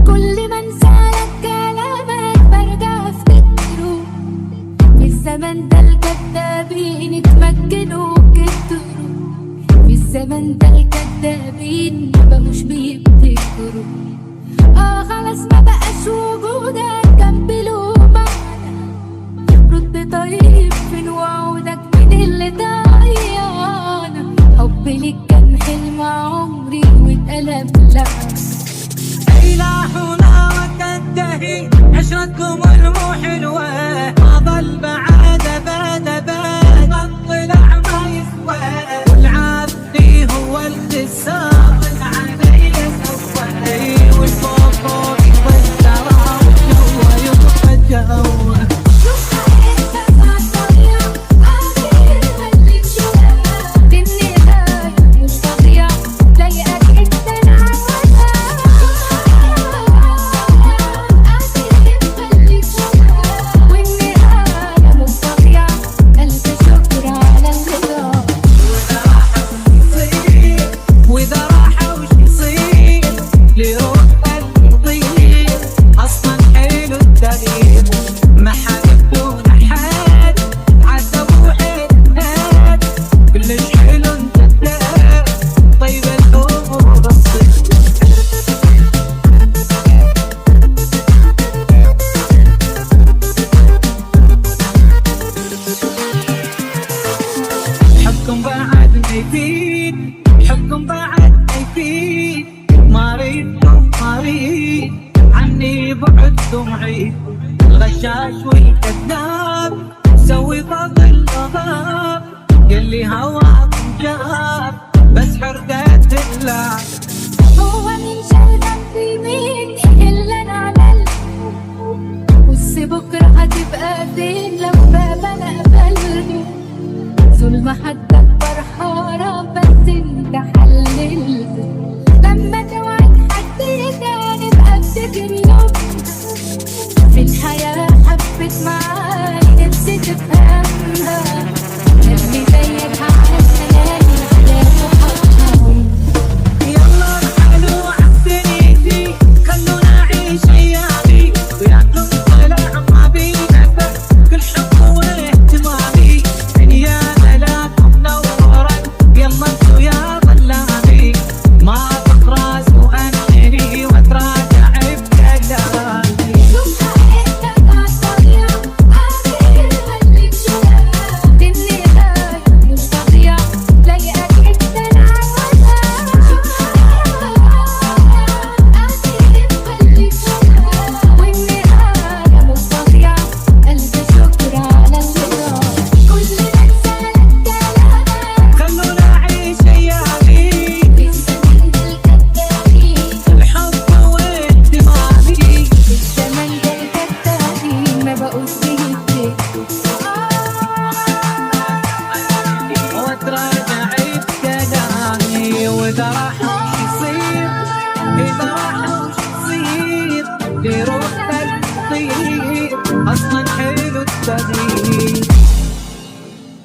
كل ما انسالك كلامك برجع افتكره، في الزمن ده الكدابين اتمكنوا كتروا، في الزمن ده الكدابين مبقوش بيبتكروا. خلاص ما بقاش وجودك جنب له معنى، رد طيب فين وعودك من اللي ضيعنا، حبي ليك كان حلم عمري واتقلب لعنة. إلهنا وتنتهي عشرتكم المو حلوة، ما ظل بعد أبد الطلع ما يسوى، والعافي هو الخسار علي سوى، والفوق فوق والترى والجو يبقى الجو. حبكم بعد ما يفيد، مريضكم مريض عني بعدكم عيد، الغشاش والكذاب سوي فوق الغضب، يلي هواكم جاب بس حرقة اللعب. هو مين شال ذنبي مين اللي انا عملته، بص بكره هتبقى فين لو باب انا قبلته، ظلم حد اكبر حرام بس انت حللته، لما توعد حد تاني بقى افتكر يوم